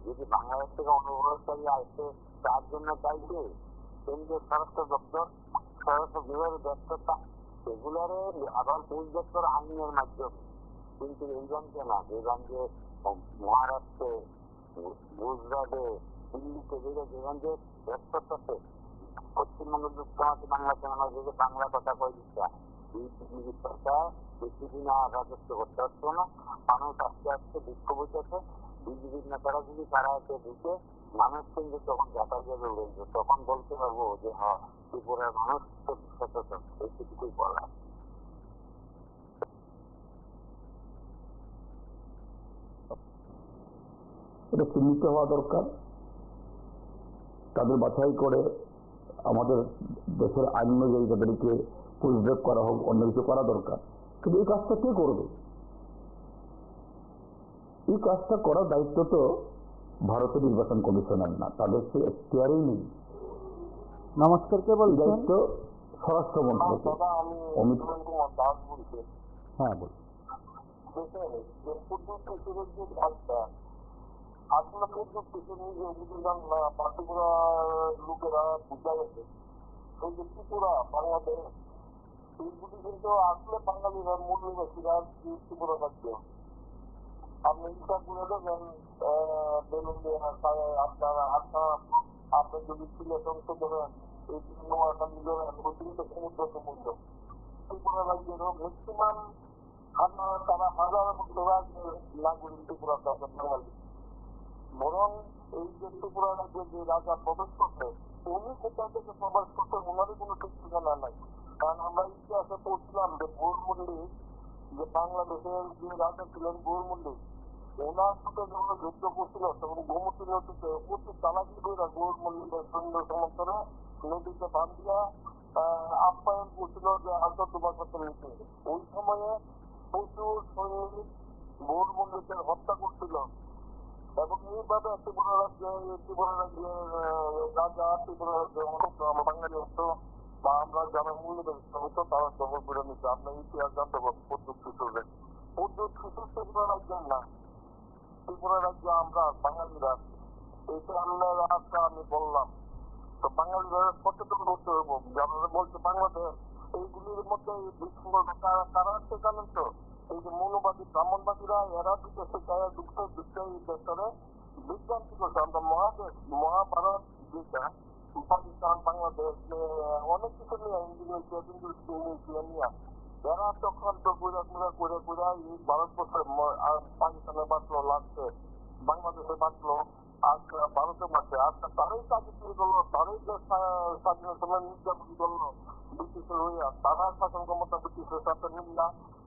যদি বাংলাদেশ থেকে অনুপ্রবেশকারী আসছে, তার জন্য চাইছে কেন্দ্রীয় স্বরাষ্ট্র দপ্তর, স্বরাষ্ট্র বিভাগের দপ্তরটা, সেগুলারে আবার পুলিশ দপ্তর আইনের মাধ্যমে। কিন্তু এই রাজ্যে না, যে রাজ্যে মহারাষ্ট্রে, গুজরাটে, দিল্লিতে, যে রাজ্যে দপ্তরটাতে পশ্চিমবঙ্গের মুখ্যমন্ত্রী বাংলা চ্যানেল যে বাংলা কথা কয়ে দিচ্ছে, এই বিজেপি সরকার বেশিদিন রাজত্ব করতে পারছে না। মানুষ আস্তে আস্তে বিক্ষোভ হইতেছে। বিজেপির নেতারা যদি তারা এসে ঢুকে মানুষ কিন্তু তখন যাতায়াত রয়েছে, তখন বলতে পারবো যে হ্যাঁ, ত্রিপুরার মানুষ সচেতন। এইটুকুই বলা। এটা চিহ্নিত হওয়া দরকার, তাদের বাছাই করে আমাদের দেশের আইন অনুযায়ী তাদেরকে পুষব্রেক করা হোক, অন্য কিছু করা দরকার। কিন্তু এই কাজটা কে করবে? এই কাজটা করার দায়িত্ব তো ভারতের নির্বাচন কমিশনের না, তাদের সে এখতিয়ারই নেই। নমস্কার, কে বলছেন? দায়িত্ব স্বরাষ্ট্রমন্ত্রী অমিত। হ্যাঁ বলুন। আসলে পার্টিকুলার লোকেরা বুঝা গেছে এই যে ত্রিপুরা বাংলাদেশ এইগুলি কিন্তু আসলে বাঙালিরা মূল নিবাসীরা ত্রিপুরা রাজ্য। আপনি হিসাব করে দেখেন, আপনি যদি সিলেট অংশ ধরেন, এই নোয়াখালী ধরেন, অতিরিক্ত সমুদ্র সমুদ্র ত্রিপুরা রাজ্যেরও ম্যাক্সিমাম তারা হাজারের মধ্যে নাগরিক ত্রিপুরা বাঙালি। বরং এই যে ত্রিপুরা রাজ্যের যে রাজা প্রবেশ করছে, উনি কোথাও থেকে প্রবেশ করছে ওনারই কোনো ঠিক ঠিকানা নাই। কারণ আমরা ইতিহাসে পড়ছিলাম যে গৌর মল্লিক, যে বাংলাদেশের যে রাজা ছিলেন গৌর মল্লিক, ওনার সাথে যখন যুদ্ধ করছিল তখন গোমতী নদীতে অতি চালাকি করে গৌর মল্লিকের সৈন্য সমর্থনে নদীতে বান্ধিয়া আপ্যায়ন করছিল যে আন্তর্জাতিক সাথে নিতে। ওই সময়ে প্রচুর সৈনিক গৌর মল্লিকের হত্যা করছিল এবং এইভাবে ত্রিপুরা রাজ্যের রাজা ত্রিপুরা রাজ্যের বাঙালি হতো বা আমরা যারা মূল্যবান হতো তারা দখল করে নিচ্ছে। আপনার ইতিহাস জানতে পারবেন প্রদ্যুৎ কিশোরের ত্রিপুরা রাজ্যের না, ত্রিপুরা রাজ্য আমরা বাঙালিরা। এইটা আমি বললাম, তো বাঙালিরা সচেতন করতে হবে। যারা বলছে বাংলাদেশ, এইগুলির মধ্যে বিশৃঙ্খলা কারা আছে জানেন তো? এই যে মৌলবাদী ব্রাহ্মণবাদীরা, এরা বিদেশে গায়ে ঢুকতে এই দেশে বিভ্রান্তি করছে। আমরা মহাদেশ মহাভারত যেটা পাকিস্তান বাংলাদেশ অনেক কিছু নিয়ে ইন্দোনেশিয়া নিয়ে এরা তখন তো করে এই ভারতবর্ষের পাকিস্তানে বাঁচলো, লাগছে বাংলাদেশে বাঁচলো, আজকে ভারতে বাঁচে। আজকে তারাই কাজে শুরু করলো, তারাই স্বাধীনতা নির্যাতন করলো ব্রিটিশের হইয়া, তারা শাসন ক্ষমতা ব্রিটিশের সাথে মিললা।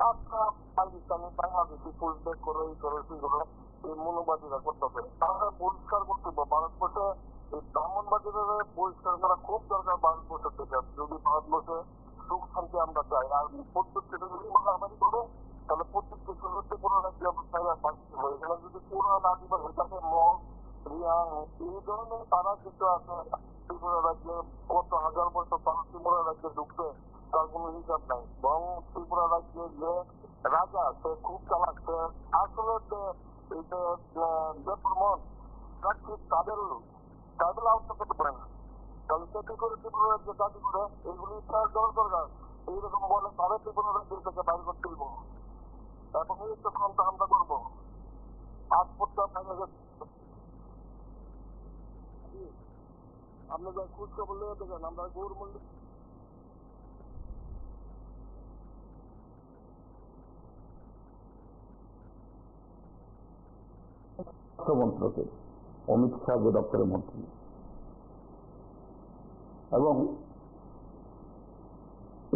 আজকে পাকিস্তানি বাংলাদেশি ফুলবেক করে এই করে সেই করে এই মনোবাদীরা করতে। তারা পরিষ্কার করতে হবে ভারতবর্ষে এই ব্রাহ্মণবাদীরা পরিষ্কার করা খুব দরকার ভারতবর্ষ থেকে। যদি ভারতবর্ষে সুখ শান্তি আমরা চাই, আর প্রত্যেকটা যদি মারামারি করে তাহলে প্রত্যেকটা শুরুতে কোনো রাজ্যে আমরা পাচ্ছি। এখানে যদি পুরান আদিবাসী থাকে মগ রিয়াং এই ধরনের তারা কিছু আছে ত্রিপুরা রাজ্যে কত হাজার বছর তারা ত্রিপুরা রাজ্যে ঢুকছে, তার কোনো হিসাব নাই। বরং ত্রিপুরা রাজ্যের যে রাজা সে খুব চালাক, সে আসলে এই যে দেববর্মন তাদের আওতা করতে পারে না। তাহলে সে কি করে ত্রিপুরা রাজ্যে দাবি করে এগুলি ইতিহাস দেওয়ার দরকার। এইরকম বলে তারা ত্রিপুরা রাজ্যের থেকে বাইর করতে দিব এবং এই তো কামটা আমরা করবো। আজ পর্যন্ত আপনি যা খোঁজ খবর নিয়ে দেখেন, আমরা গৌর মল্লিক স্বরাষ্ট্রমন্ত্রকের অমিত শাহ যে দপ্তরের মন্ত্রী, এবং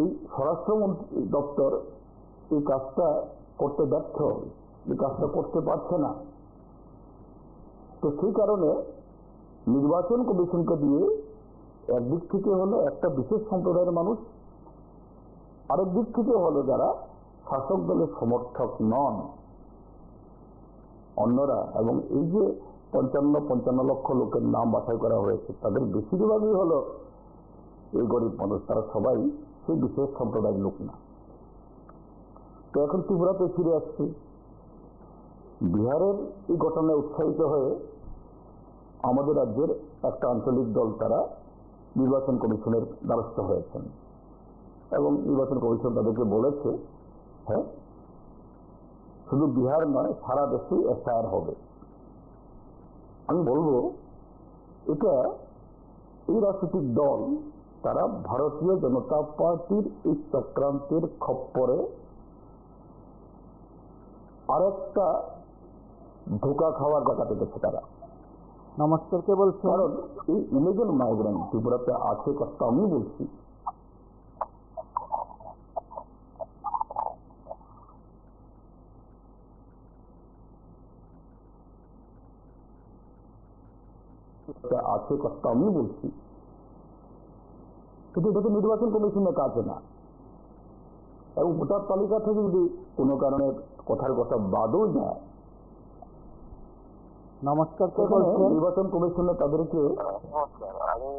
এই স্বরাষ্ট্রমন্ত্রী দপ্তর এই কাজটা করতে ব্যর্থ, এই কাজটা করতে পারছে না। তো সেই কারণে নির্বাচন কমিশনকে দিয়ে একদিক থেকে হলো একটা বিশেষ সম্প্রদায়ের মানুষ, আরেক দিক থেকে হলো যারা শাসক দলের সমর্থক নন অন্যরা, এবং এই যে 55 লক্ষ লোকের নাম বাছাই করা হয়েছে তাদের বেশিরভাগই হলো এই গরিব মানুষ, তারা সবাই সেই বিশেষ সম্প্রদায়ের লোক না। তো এখন ত্রিপুরাতে ফিরে আসছে, বিহারের এই ঘটনায় উৎসাহিত হয়ে আমাদের রাজ্যের একটা আঞ্চলিক দল তারা নির্বাচন কমিশনের দ্বারস্থ হয়েছেন এবং নির্বাচন কমিশন তাদেরকে বলেছে, হ্যাঁ শুধু বিহার নয় সারা দেশে এসআইআর হবে। আমি বলবো এটা এই রাজনৈতিক দল তারা ভারতীয় জনতা পার্টির এই চক্রান্তের খপ্পরে আরেকটা ধোকা খাওয়ার জায়গা পেতেছে তারা। নমস্কার, কে বলছেন? কারণ এই ইলিগাল মাইগ্রেন্ট ত্রিপুরাতে আছে কথা আমি বলছি, আছে কথা আমি বলছি, কিন্তু এটা তো নির্বাচন কমিশনের কাছে না। এবং ভোটার তালিকা থেকে যদি কোনো কারণে কথার কথা বাদও যায়, নমস্কার, কে বলছেন? নির্বাচন কমিশনে তাদেরকে আমি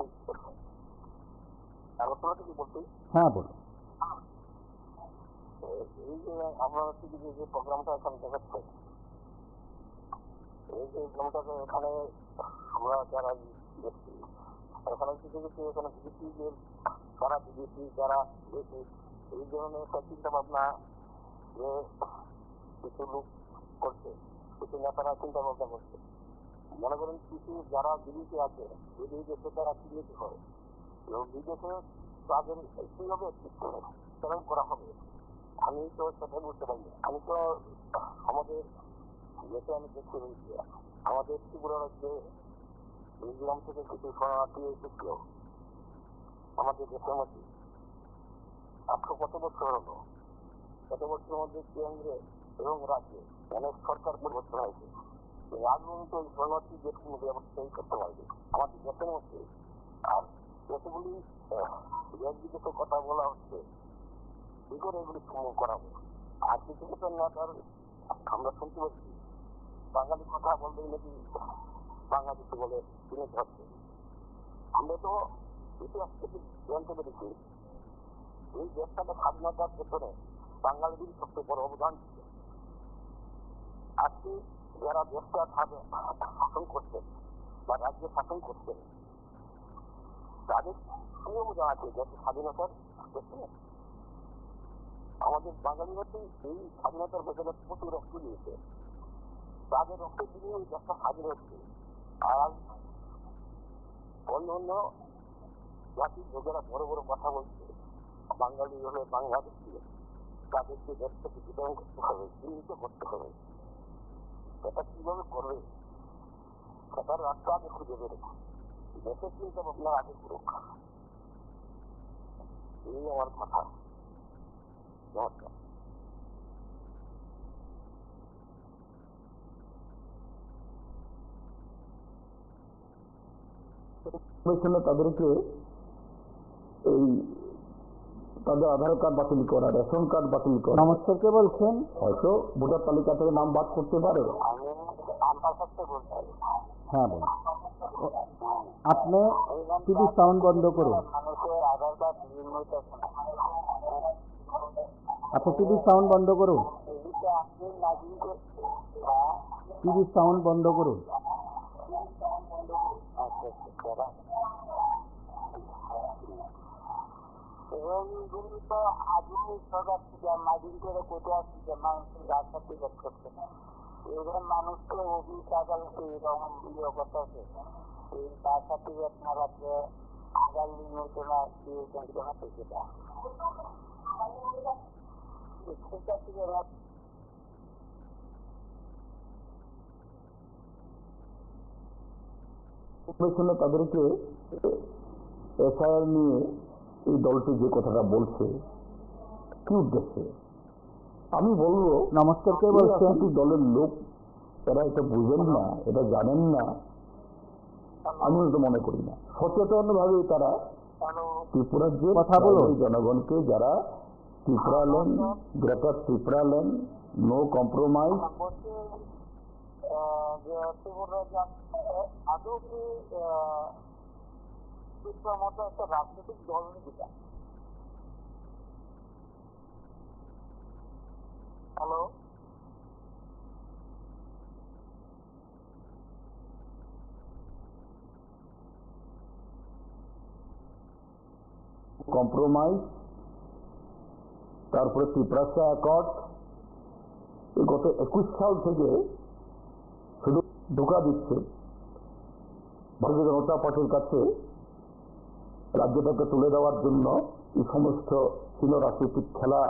আলোচনা থেকে বলছি। হ্যাঁ বলুন। এই যে আপনারা টিভিতে যে প্রোগ্রামটা এখন দেখাচ্ছে, এই যে প্রোগ্রামটাকে এখানে আমরা যারা এখানে কিছু কিছু এখানে বিদেশি যারা বিদেশি যারা দেশি এই ধরনের একটা চিন্তা ভাবনা যে কিছু লোক করছে, কিছু নেতারা চিন্তা ভাবনা করছে। মনে করেন কিছু যারা বিদেশে আছে, যদি দেশে তারা বিদেশে হয় এবং বিদেশে তাদের কিভাবে প্রেরণ করা হবে, আমি তো সেটা বুঝতে পারি না। আমি তো আমাদের দেশে আমি দেখতে পেয়েছি, আমাদের ত্রিপুরা রাজ্যে মিজোরাম থেকে কিছু শরণার্থী এসেছিল আমাদের দেশের মধ্যে। আজকে কত বছর হলো, কত বছরের মধ্যে কেন্দ্রে এবং রাজ্যে অনেক সরকার পরিবর্তন হয়েছে, রাজনৈতিক ওই শরণার্থীদের কোনো ব্যবস্থাই করতে পারবে আমাদের দেশের মধ্যে। আর যতগুলি দেশ বিদেশে কথা বলা হচ্ছে, কি করে এগুলি সম্ভব করাবো? আর কিছু কিছু নেতার আমরা শুনতে পাচ্ছি বাঙালি কথা বললেই নাকি বাংলাদেশে বলে চিনে ধরছে। আমরা তো ইতিহাস থেকে জানতে পেরেছি এই দেশটাকে স্বাধীনতার পেছনে বাঙালিদের সবচেয়ে বড় অবদান ছিল। আজকে যারা দেশটা শাসন করছেন বা রাজ্যে শাসন করছেন, তাদের কি অবদান আছে দেশের স্বাধীনতার পেছনে? আমাদের বাঙালিরা তো এই স্বাধীনতার পেছনে প্রচুর রক্ত দিয়েছে, তাদের রক্ত দিয়ে এই দেশটা স্বাধীন হচ্ছে। আর অন্য অন্য জাতির লোকেরা বড় বড় কথা বলছে, বাঙালি হলে বাংলাদেশি, তাদেরকে দেশ থেকে বিতরণ করতে হবে, চিহ্নিত করতে হবে। সেটা কিভাবে করবে সেটার রাস্তা আগে খুঁজে বেরো, দেশের চিন্তা ভাবনা আগে করুক। এই আমার কথা। নমস্কার। তাদেরকে এই তাদের আধার কার্ড বাতিল করা, রেশন কার্ড বাতিল করা, নমস্কার, কে বলছেন? হয়তো ভোটার তালিকা থেকে নাম বাদ করতে পারে। আমি আমার সাথে বলতে পারি। হ্যাঁ বলুন। আপনি টিভি সাউন্ড বন্ধ করুন। মানুষের আধার কার্ড নির্মিত, আপনি টিভি সাউন্ড বন্ধ করুন। এদিকে আপনি নাজিল করছে। টিভি সাউন্ড বন্ধ করুন। এইগুলি তো আধুনিক সরকার থেকে মাইজিং করে কোথাও আসছে, মানুষের রাস্তা টিকেট করছে। এবার মানুষকে অফিস আদালতে এরকম ইয়ে করতেছে, এই বার্থ সার্টিফিকেট না রাখলে আধার নির্মিত না দিয়ে হাতে সেটা সেটা থেকে তাদেরকে এফআইআর নিয়ে এই দলটি যে কথাটা বলছে কি উদ্দেশ্যে আমি বলবো। নমস্কার, কে বলছেন? দলের লোক এরা এটা বুঝেন না, এটা জানেন না, আমি তো মনে করি না। সচেতন ভাবে তারা ত্রিপুরার যে কথা বলুন। জনগণকে যারা Tripura land, greater Tripura land, no compromise, আদৌ কি ত্রিপুরার মতো একটা রাজনৈতিক দল নাকি? হ্যালো, কম্প্রোমাইজ, তারপরে ত্রিপুরাসা অ্যাকর্ড, গত 21 সাল থেকে শুধু ধোঁকা দিচ্ছে ভারতীয় জনতা পার্টির কাছে রাজ্যটাকে তুলে দেওয়ার জন্য এই সমস্ত ছিল রাজনৈতিক খেলা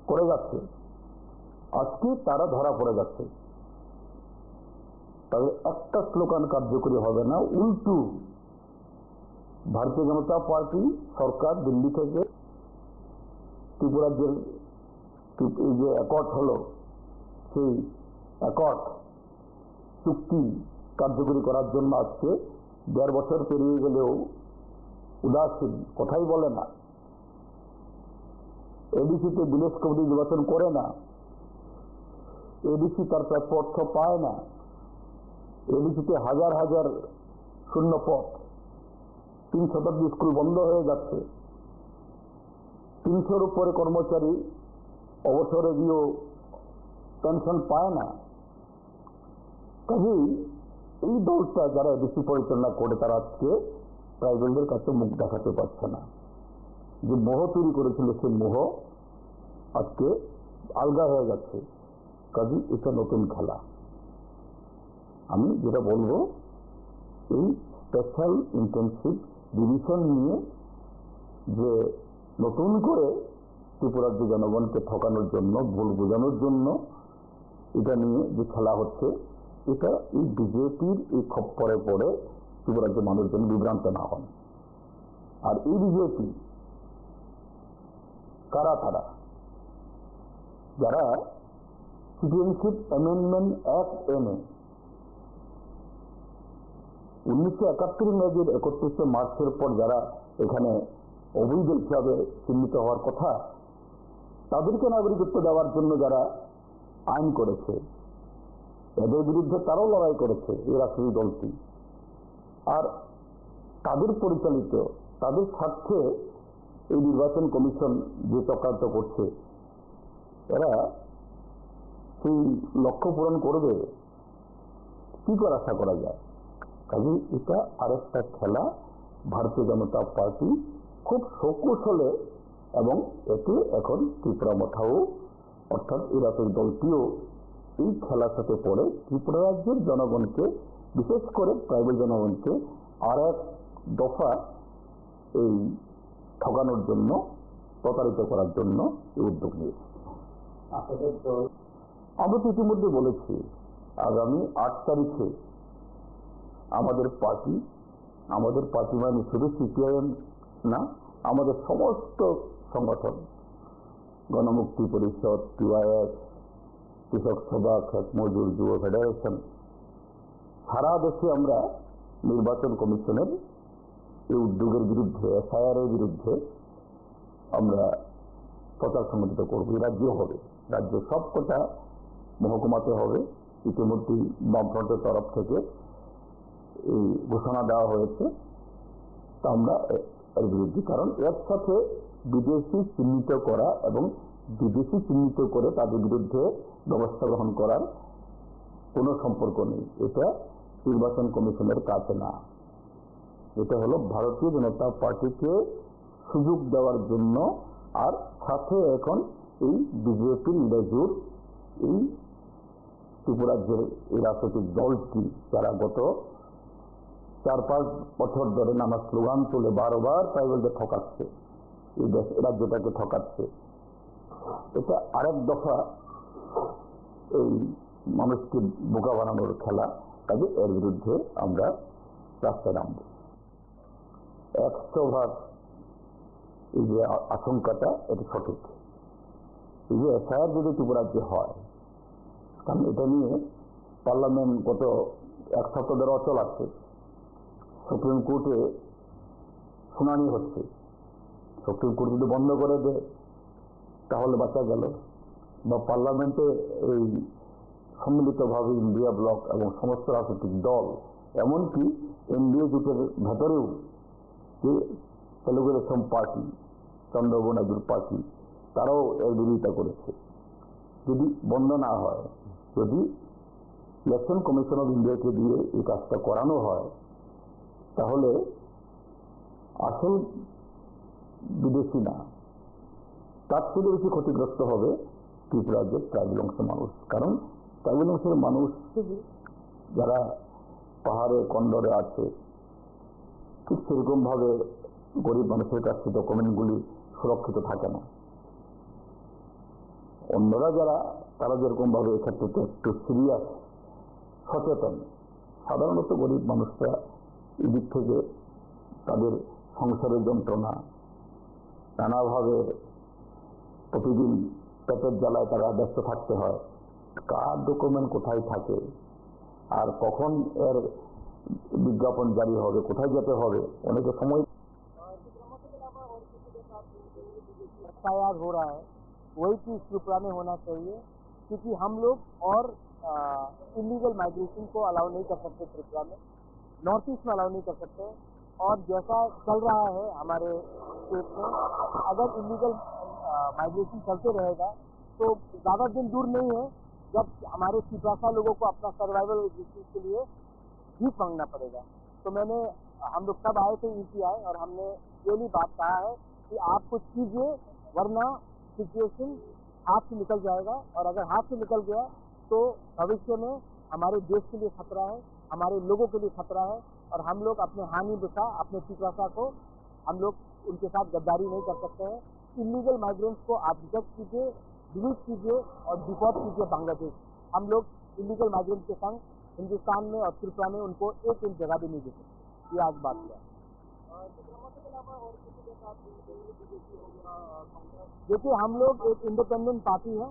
করে যাচ্ছে। আজকে তারা ধরা পড়ে যাচ্ছে। তবে একটা স্লোগান কার্যকরী হবে না, উল্টু ভারতীয় জনতা পার্টি সরকার দিল্লি থেকে ত্রিপুরার যে অ্যাকর্ড হলো সেই অ্যাকর্ড চুক্তি কার্যকরী করার জন্য আজকে 1.5 বছর পেরিয়ে গেলেও উদাসীন, কথাই বলে না। এডিসিতে ভিলেজ কমিটি নির্বাচন করে না, এডিসি তার প্রাপ্য অর্থ পায় না, এডিসিতে হাজার হাজার শূন্য পদ, 3 শতাব্দী স্কুল বন্ধ হয়ে যাচ্ছে, 300-র উপরে কর্মচারী অবসরে গিয়েও পেনশন পায় না। কাজেই এই দলটা যারা এডিসি পরিচালনা করে তারা আজকে ট্রাইবেলদের কাছে মুখ দেখাতে পারছে না। যে মোহ তৈরি করেছিল সেই মোহ আজকে আলগা হয়ে যাচ্ছে। কাজে এটা নতুন খেলা। আমি যেটা বলবো, এই স্পেশাল ইন্টেনসিভ ডিভিশন নিয়ে যে নতুন করে ত্রিপুরার যে জনগণকে ঠকানোর জন্য, ভুল বোঝানোর জন্য এটা নিয়ে যে খেলা হচ্ছে, এটা এই বিজেপির এই খপ্পরে পড়ে ত্রিপুরার যে মানুষজন বিভ্রান্ত না হন। আর এই বিজেপি কারা? তারা যারা সিটিজেনশিপ অ্যামেন্ডমেন্ট অ্যাক্ট এনে 1971 ইংরেজির 31 মার্চের পর যারা এখানে অবৈধ হিসাবে চিহ্নিত হওয়ার কথা, তাদেরকে নাগরিকত্ব দেওয়ার জন্য যারা আইন করেছে, এদের বিরুদ্ধে তারাও লড়াই করেছে এই রাজনৈতিক দলটি। আর তাদের পরিচালিত, তাদের স্বার্থে এই নির্বাচন কমিশন যে চক্রান্ত করছে, এরা সেই লক্ষ্য পূরণ করবে কি করে আশা করা যায়? কাজে এটা আরেকটা খেলা ভারতীয় জনতা পার্টি খুব সকুশলে, এবং এতে এখন ত্রিপুরা মাথাও অর্থাৎ এই রাজনৈতিক দলটিও এই খেলার সাথে পড়ে ত্রিপুরা রাজ্যের জনগণকে, বিশেষ করে ট্রাইবাল জনগণকে আর এক দফা এই ঠকানোর জন্য, প্রতারিত করার জন্য এই উদ্যোগ নিয়েছে। আমরা তো ইতিমধ্যে বলেছি, আগামী 8 তারিখে আমাদের পার্টি মানে শুধু সিপিআইএম না, আমাদের সমস্ত সংগঠন, গণমুক্তি পরিষদ, টিওয়াইএস, কৃষক সভা, খেত মজুর, যুব ফেডারেশন, সারা দেশে আমরা নির্বাচন কমিশনের এই উদ্যোগের বিরুদ্ধে, এসআইআর এর বিরুদ্ধে আমরা প্রচার সংগঠিত করব। রাজ্যেও হবে, রাজ্য সবকটা মহকুমাতে হবে। ইতিমধ্যেই বামফ্রন্টের তরফ থেকে এই ঘোষণা দেওয়া হয়েছে। তা আমরা এর বিরুদ্ধে, কারণ এর সাথে বিদেশি চিহ্নিত করা এবং বিদেশি চিহ্নিত করে তাদের বিরুদ্ধে ব্যবস্থা গ্রহণ করার কোনো সম্পর্ক নেই। এটা নির্বাচন কমিশনের কাজ না। এটা হলো ভারতীয় জনতা পার্টিকে সুযোগ দেওয়ার জন্য, আর সাথে এখন এই বিজেপির নিরাজুর এই ত্রিপুরাজ্যের এই রাজনৈতিক দলটি, যারা গত 4-5 বছর ধরে নানা স্লোগান তুলে বারবার ট্রাইবালদের ঠকাচ্ছে, এই রাজ্যটাকে ঠকাচ্ছে, এটা আরেক দফা এই মানুষকে বোকা বানানোর খেলা। কাজে এর বিরুদ্ধে আমরা রাস্তায় নামব। 100% এই যে আশঙ্কাটা, এটা সঠিক। এই যে এসআইআর যদি ত্রিপুরাজ্যে হয়, কারণ এটা নিয়ে পার্লামেন্ট গত 1 সপ্তাহ ধরে অচল আছে, সুপ্রিম কোর্টে শুনানি হচ্ছে। সুপ্রিম কোর্ট যদি বন্ধ করে দেয় তাহলে বাঁচা গেল, বা পার্লামেন্টে এই সম্মিলিতভাবে ইন্ডিয়া ব্লক এবং সমস্ত রাজনৈতিক দল, এমনকি এনডিএ জোটের ভেতরেও যে তেলুগু দেশম পার্টি, চন্দ্রবাবু নাইডুর পার্টি, তারাও এর বিরোধিতা করেছে। যদি বন্ধ না হয়, যদি ইলেকশন কমিশন অফ ইন্ডিয়াকে দিয়ে এই কাজটা করানো হয়, তাহলে আসল বিদেশি না, তার থেকে বেশি ক্ষতিগ্রস্ত হবে ত্রিপুরাজ্যের ট্রাইবাল অংশের মানুষ। কারণ ট্রাইবাল অংশের মানুষ যারা পাহাড়ে কন্ডরে আছে, ঠিক সেরকমভাবে গরিব মানুষের কাছে ডকুমেন্টগুলি সুরক্ষিত থাকে না। অন্যরা যারা, তারা যেরকমভাবে এক্ষেত্রে একটু সিরিয়াস, সচেতন, সাধারণত গরিব মানুষরা এই দিক থেকে তাদের সংসারের যন্ত্রণা, নানাভাবে প্রতিদিন পেটের জ্বালায় তারা ব্যস্ত থাকতে হয়। কার ডকুমেন্ট কোথায় থাকে, আর কখন এর विज्ञापन जारी হবে, কোথায় যেতে হবে, অনেক সময় एफआईआर हो रहा है, वही चीज त्रिपुरा में होना चाहिए, क्योंकि हम लोग और इलीगल माइग्रेशन को अलाउ नहीं कर सकते त्रिपुरा में, नॉर्थ ईस्ट में अलाउ नहीं कर सकते। और जैसा चल रहा है हमारे स्टेट में, अगर इलीगल माइग्रेशन चलते रहेगा तो ज़्यादा दिन दूर नहीं है जब हमारे त्रिपुरा लोगों को अपना सर्वाइवल एग्जिस्टेंस के लिए भीख मांगना पड़ेगा। तो हम लोग सब आए थे ईपीआई, और हमने ये बात कहा है कि कि आप कुछ कीजिए वरना सिचुएशन हाथ से निकल जाएगा, और अगर हाथ से निकल गया तो भविष्य में हमारे देश के लिए खतरा है, हमारे लोगों के लिए खतरा है, और हम लोग अपने हानि बिसा अपने पित्रासा को हम लोग उनके साथ गद्दारी नहीं कर सकते हैं। इलीगल माइग्रेंट्स को आप रिजेक्ट कीजिए, डिलीट कीजिए और डिपोर्ट कीजिए बांग्लादेश। हम लोग इलीगल माइग्रेंट के संग हिंदुस्तान में और त्रिपुरा में उनको एक जगह भी नहीं दे सकते। ये आज बात है। देखिए, हम लोग एक इंडिपेंडेंट पार्टी है।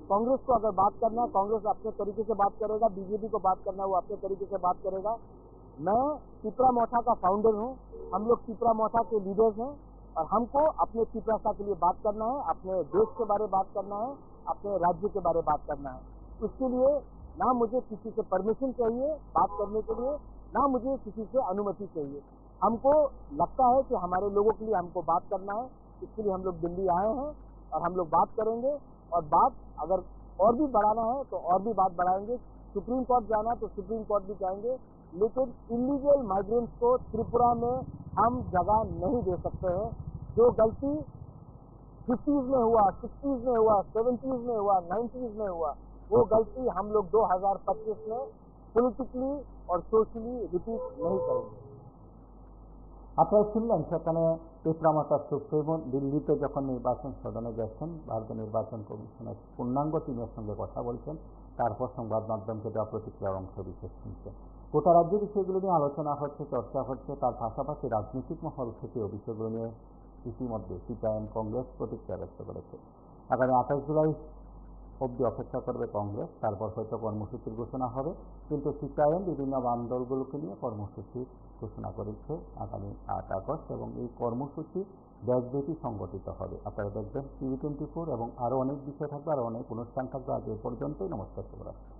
कांग्रेस को अगर बात करना है, कांग्रेस अपने तरीके से बात करेगा, बीजेपी को बात करना है वो अपने तरीके से बात करेगा। मैं पिपरा मोठा का फाउंडर हूँ, हम लोग पिपरा मोठा के लीडर्स हैं, और हमको अपने पिपरासा के लिए बात करना है, अपने देश के बारे में बात करना है, अपने राज्य के बारे में बात करना है। इसके लिए ना मुझे किसी से परमिशन चाहिए बात करने के लिए, ना मुझे किसी से अनुमति चाहिए। हमको लगता है कि हमारे लोगों के लिए हमको बात करना है, इसके लिए हम लोग दिल्ली आए हैं और हम लोग बात करेंगे, और बात अगर और भी बढ़ाना है तो और भी बात बढ़ाएंगे। सुप्रीम कोर्ट जाना है तो सुप्रीम कोर्ट भी जाएंगे, लेकिन इलीगल माइग्रेंट्स को त्रिपुरा में हम जगह नहीं दे सकते हैं। जो गलती 50s में हुआ, 60s में हुआ, 70s में हुआ, 90s में हुआ, वो गलती हम लोग 2025 में पॉलिटिकली और सोशली रिपीट नहीं करेंगे। আপনারা শুনলেন সেখানে পিপরামাতার সুপ্রিমো দিল্লিতে যখন নির্বাচন সদনে গেছেন, ভারতীয় নির্বাচন কমিশনের পূর্ণাঙ্গ টিমের সঙ্গে কথা বলছেন, তারপর সংবাদ মাধ্যমকে দেওয়া প্রতিক্রিয়ার অংশ বিশেষ শুনছেন। গোটা রাজ্যের বিষয়গুলো নিয়ে আলোচনা হচ্ছে, চর্চা হচ্ছে, তার পাশাপাশি রাজনৈতিক মহল থেকেও বিষয়গুলো নিয়ে ইতিমধ্যে সিপিআইএম কংগ্রেস প্রতিক্রিয়া ব্যক্ত করেছে। আগামী 28 জুলাই অবধি অপেক্ষা করবে কংগ্রেস, তারপর হয়তো কর্মসূচির ঘোষণা হবে। কিন্তু সিপিআইএম বিভিন্ন বাম দলগুলোকে নিয়ে কর্মসূচি ঘোষণা করেছে আগামী 8 আগস্ট, এবং এই কর্মসূচি দেশব্যাপী সংগঠিত হবে। আপনারা দেখবেন TV24, এবং আরও অনেক বিষয় থাকবে, আরও অনেক অনুষ্ঠান থাকবে। আজ এ পর্যন্তই। নমস্কার, শুভরাত্রি।